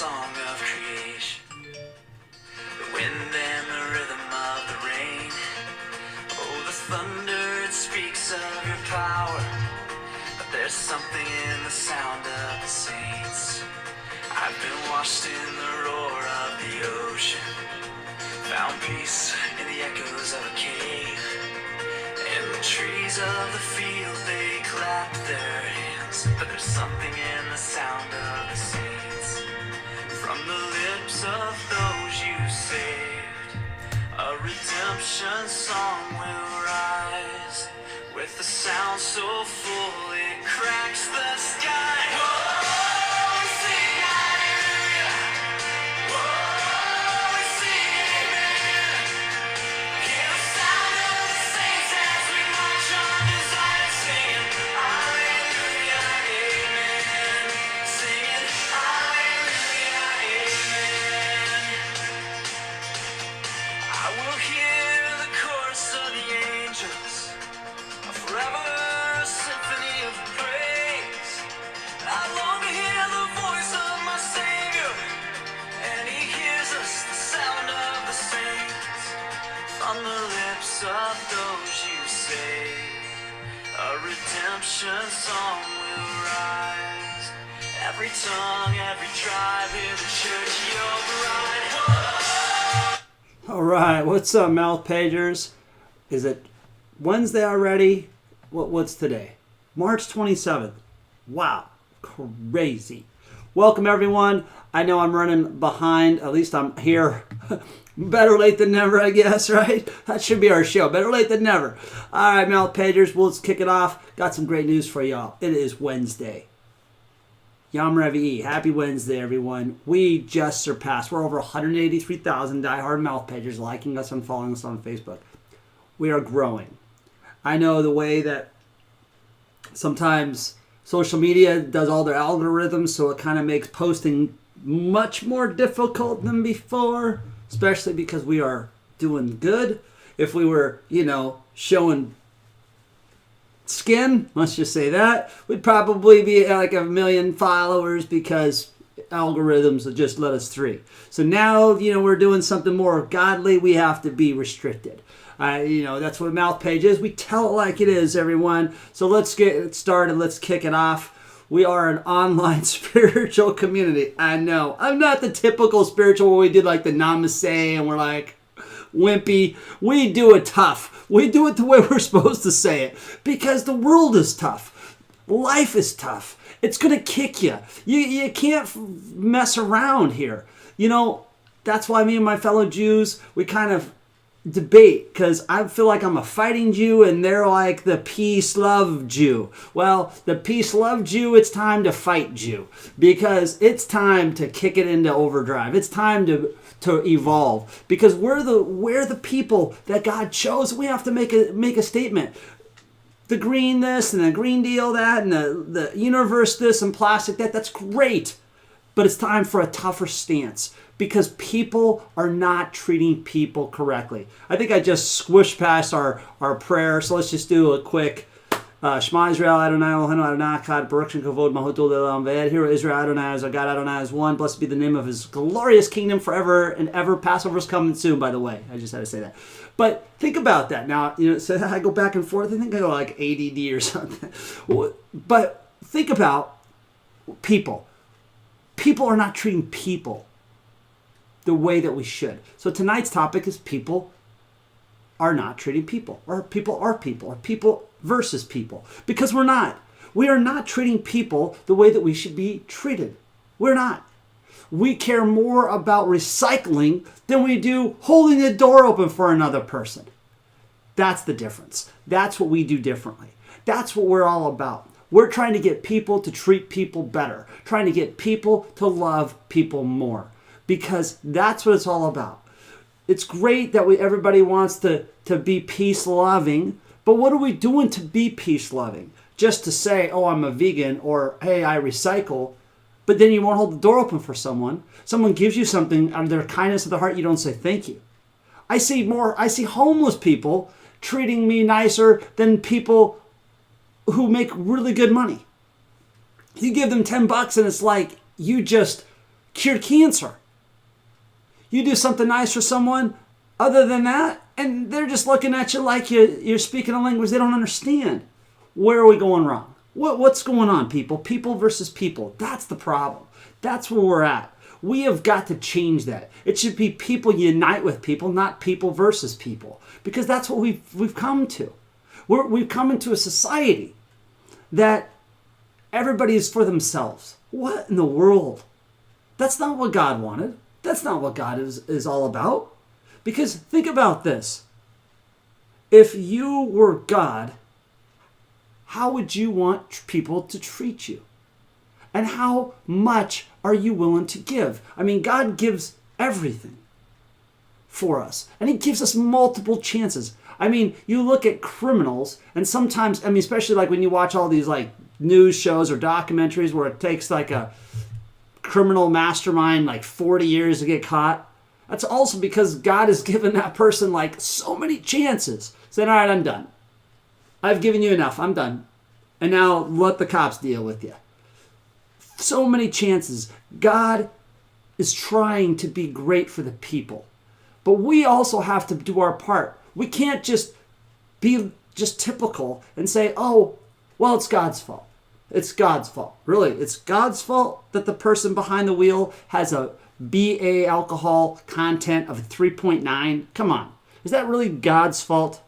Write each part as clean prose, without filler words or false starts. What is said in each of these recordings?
song of creation, the wind and the rhythm of the rain. Oh, the thunder, it speaks of your power, but there's something in the sound of the saints. I've been washed in the roar of the ocean, found peace in the echoes of a cave, and the trees of the field, they clap their hands, but there's something in the sound of the saints. From the lips of those you saved, a redemption song will rise, with a sound so full it cracks the sky. Oh, we sing hallelujah. Oh, we sing amen. Hear the sound of the saints as we march on to Zion, singing hallelujah, amen. Singing hallelujah, amen. I will hear the chorus of the angels, a forever symphony of praise. I long to hear the voice of my Savior, and He hears us, the sound of the saints. From the lips of those you saved, a redemption song will rise. Every tongue, every tribe, hear the church, your bride. All right, what's up, Mouth Pagers? Is it Wednesday already? What's today? March 27th. Wow, crazy. Welcome, everyone. I know I'm running behind. At least I'm here. Better late than never, I guess, right? That should be our show. Better late than never. All right, Mouth Pagers, let's kick it off. Got some great news for y'all. It is Wednesday. Yom Revi'i. Happy Wednesday, everyone. We just surpassed. We're over 183,000 diehard Mouth Pagers liking us and following us on Facebook. We are growing. I know the way that sometimes social media does all their algorithms, so it kind of makes posting much more difficult than before, especially because we are doing good. If we were, showing skin, let's just say that, we'd probably be like 1 million followers because algorithms will just let us 3. So now, we're doing something more godly. We have to be restricted. That's what Mouth Page is. We tell it like it is, everyone. So let's get started. Let's kick it off. We are an online spiritual community. I know. I'm not the typical spiritual where we did like the namaste and we're like wimpy. We do it tough. We do it the way we're supposed to say it because the world is tough. Life is tough. It's going to kick you. You can't mess around here. That's why me and my fellow Jews, we kind of debate because I feel like I'm a fighting Jew and they're like the peace love Jew. Well, the peace love Jew, it's time to fight Jew because it's time to kick it into overdrive. It's time to evolve because we're the people that God chose. We have to make a statement. The green this and the Green Deal that and the universe this and plastic that's great. But it's time for a tougher stance because people are not treating people correctly. I think I just squished past our prayer, so let's just do a quick Shema Israel, Adonai Eloheinu, Adonai Echad, Baruch Shem Kavod, Malchuto Le'olam V'ed. Hear Israel, Adonai is our God, Adonai is one. Blessed be the name of His glorious kingdom forever and ever. Passover's coming soon, by the way. I just had to say that. But think about that. Now, so I go back and forth. I think I go like ADD or something. But think about people. People are not treating people the way that we should. So tonight's topic is people are not treating people, or people are people, or people versus people. Because we're not. We are not treating people the way that we should be treated. We're not. We care more about recycling than we do holding the door open for another person. That's the difference. That's what we do differently. That's what we're all about. We're trying to get people to treat people better, trying to get people to love people more, because that's what it's all about. It's great that everybody wants to be peace-loving, but what are we doing to be peace-loving? Just to say, oh, I'm a vegan, or hey, I recycle, but then you won't hold the door open for someone. Someone gives you something out of their kindness of the heart, you don't say thank you. I see homeless people treating me nicer than people who make really good money. You give them $10 and it's like you just cured cancer. You do something nice for someone other than that, and they're just looking at you like you're speaking a language they don't understand. Where are we going wrong? What's going on, people? People versus people. That's the problem. That's where we're at. We have got to change that. It should be people unite with people, not people versus people. Because that's what we've come to. We've come into a society that everybody is for themselves. What in the world? That's not what God wanted. That's not what God is all about. Because think about this. If you were God, how would you want people to treat you? And how much are you willing to give? I mean, God gives everything for us. And he gives us multiple chances. I mean, you look at criminals, and sometimes, I mean, especially like when you watch all these like news shows or documentaries where it takes like a criminal mastermind like 40 years to get caught. That's also because God has given that person like so many chances. Saying, all right, I'm done. I've given you enough. I'm done. And now let the cops deal with you. So many chances. God is trying to be great for the people. But we also have to do our part. We can't just be just typical and say, oh, well, it's God's fault. It's God's fault. Really, it's God's fault that the person behind the wheel has a BA alcohol content of 3.9. Come on. Is that really God's fault?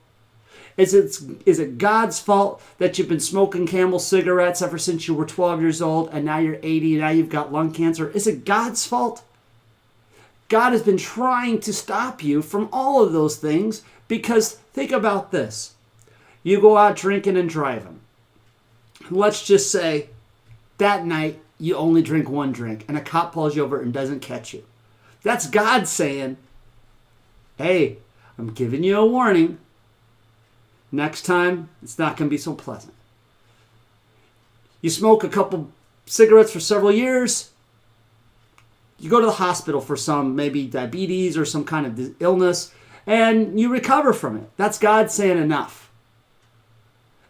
Is it God's fault that you've been smoking Camel cigarettes ever since you were 12 years old and now you're 80 and now you've got lung cancer? Is it God's fault? God has been trying to stop you from all of those things because think about this. You go out drinking and driving. Let's just say that night you only drink one drink and a cop pulls you over and doesn't catch you. That's God saying, hey, I'm giving you a warning. Next time, it's not going to be so pleasant. You smoke a couple cigarettes for several years. You go to the hospital for some, maybe diabetes or some kind of illness, and you recover from it. That's God saying enough.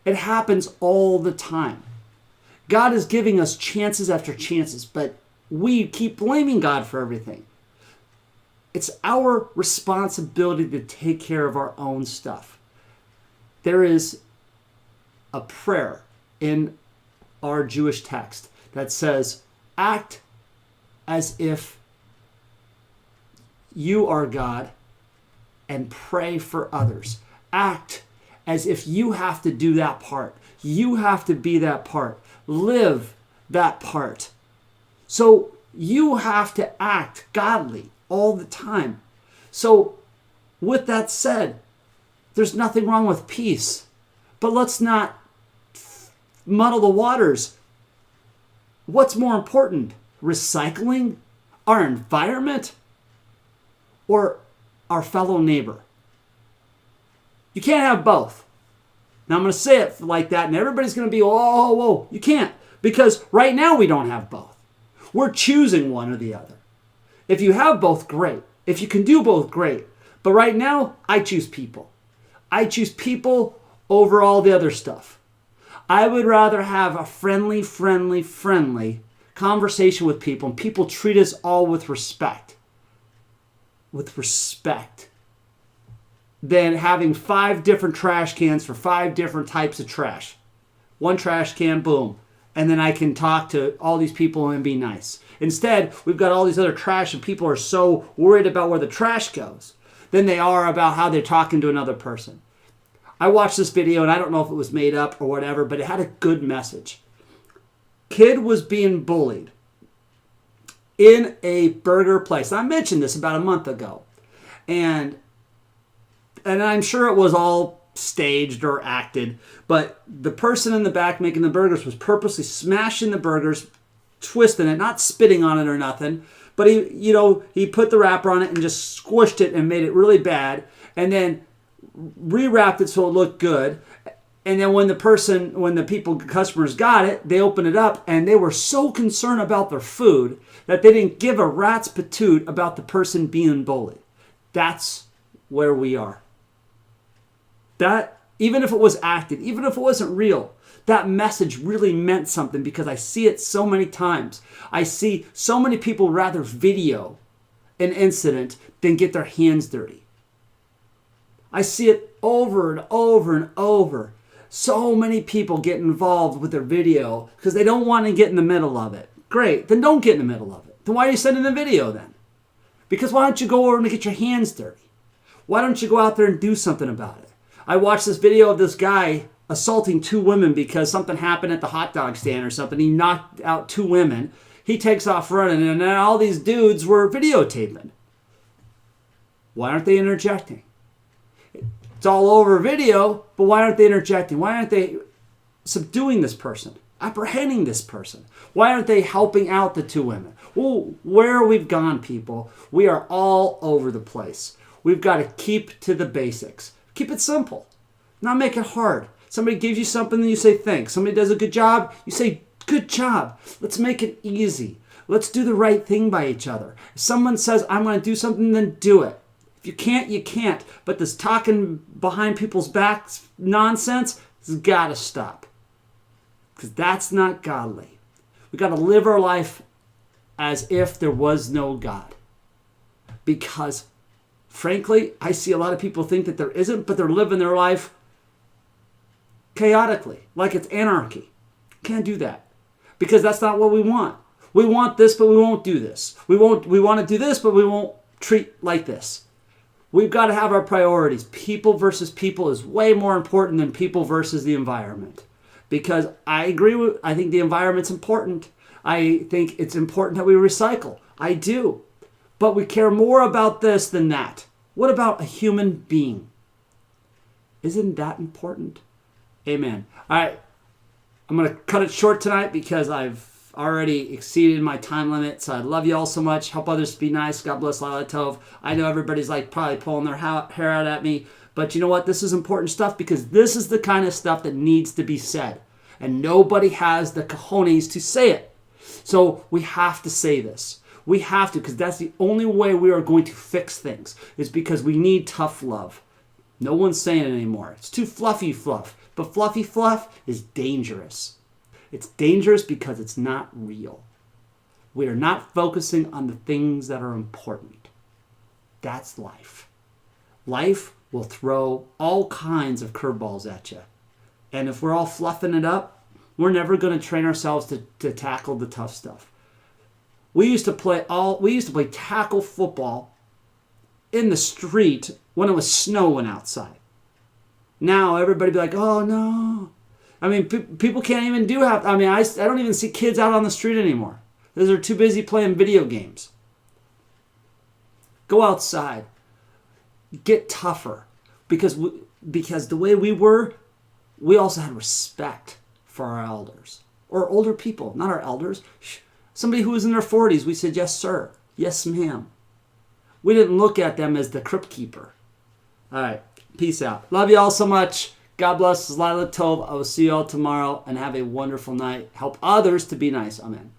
It happens all the time. God is giving us chances after chances, but we keep blaming God for everything. It's our responsibility to take care of our own stuff. There is a prayer in our Jewish text that says, act as if you are God and pray for others. Act as if you have to do that part. You have to be that part. Live that part. So you have to act godly all the time. So with that said, there's nothing wrong with peace. But let's not muddle the waters. What's more important? Recycling? Our environment? Or our fellow neighbor? You can't have both. Now I'm going to say it like that and everybody's going to be, whoa. You can't. Because right now we don't have both. We're choosing one or the other. If you have both, great. If you can do both, great. But right now, I choose people. I choose people over all the other stuff. I would rather have a friendly conversation with people and people treat us all with respect. With respect. Than having 5 different trash cans for 5 different types of trash. One trash can, boom. And then I can talk to all these people and be nice. Instead, we've got all these other trash and people are so worried about where the trash goes than they are about how they're talking to another person. I watched this video and I don't know if it was made up or whatever, but it had a good message. Kid was being bullied in a burger place. I mentioned this about a month ago. And I'm sure it was all staged or acted, but the person in the back making the burgers was purposely smashing the burgers, twisting it, not spitting on it or nothing, but he put the wrapper on it and just squished it and made it really bad, and then rewrapped it so it looked good. And then when the customers got it, they opened it up and they were so concerned about their food that they didn't give a rat's patoot about the person being bullied. That's where we are. That even if it was acted, even if it wasn't real, that message really meant something because I see it so many times. I see so many people rather video an incident than get their hands dirty. I see it over and over and over. So many people get involved with their video because they don't want to get in the middle of it. Great, then don't get in the middle of it. Then why are you sending the video then? Because why don't you go over and get your hands dirty? Why don't you go out there and do something about it? I watched this video of this guy assaulting 2 women because something happened at the hot dog stand or something. He knocked out 2 women. He takes off running, and then all these dudes were videotaping. Why aren't they interjecting? It's all over video, but why aren't they interjecting? Why aren't they subduing this person, apprehending this person? Why aren't they helping out the 2 women? Well, where we've gone, people, we are all over the place. We've got to keep to the basics. Keep it simple, not make it hard. Somebody gives you something and you say thanks. Somebody does a good job, you say good job. Let's make it easy. Let's do the right thing by each other. If someone says I'm going to do something, then do it. If you can't, you can't. But this talking behind people's backs nonsense has got to stop. Because that's not godly. We got to live our life as if there was no God. Because, frankly, I see a lot of people think that there isn't, but they're living their life chaotically, like it's anarchy. Can't do that. Because that's not what we want. We want this, but we won't do this. We want to do this, but we won't treat like this. We've got to have our priorities. People versus people is way more important than people versus the environment. Because I think the environment's important. I think it's important that we recycle. I do. But we care more about this than that. What about a human being? Isn't that important? Amen. All right. I'm going to cut it short tonight because I've already exceeded my time limit. So I love you all so much. Help others to be nice. God bless Lila Tov. I know everybody's like probably pulling their hair out at me. But you know what? This is important stuff because this is the kind of stuff that needs to be said. And nobody has the cojones to say it. So we have to say this. We have to, because that's the only way we are going to fix things, is because we need tough love. No one's saying it anymore. It's too fluffy fluff. But fluffy fluff is dangerous. It's dangerous because it's not real. We are not focusing on the things that are important. That's life. Life will throw all kinds of curveballs at you. And if we're all fluffing it up, we're never going to train ourselves to tackle the tough stuff. We used to play tackle football in the street when it was snowing outside. Now everybody be like, oh no. I mean, people can't even do half. I mean, I don't even see kids out on the street anymore. They're too busy playing video games. Go outside. Get tougher. Because the way we were, we also had respect for our elders. Or older people, not our elders. Somebody who was in their 40s, we said, yes, sir. Yes, ma'am. We didn't look at them as the crypt keeper. All right. Peace out. Love you all so much. God bless. Lila Tov. I will see you all tomorrow and have a wonderful night. Help others to be nice. Amen.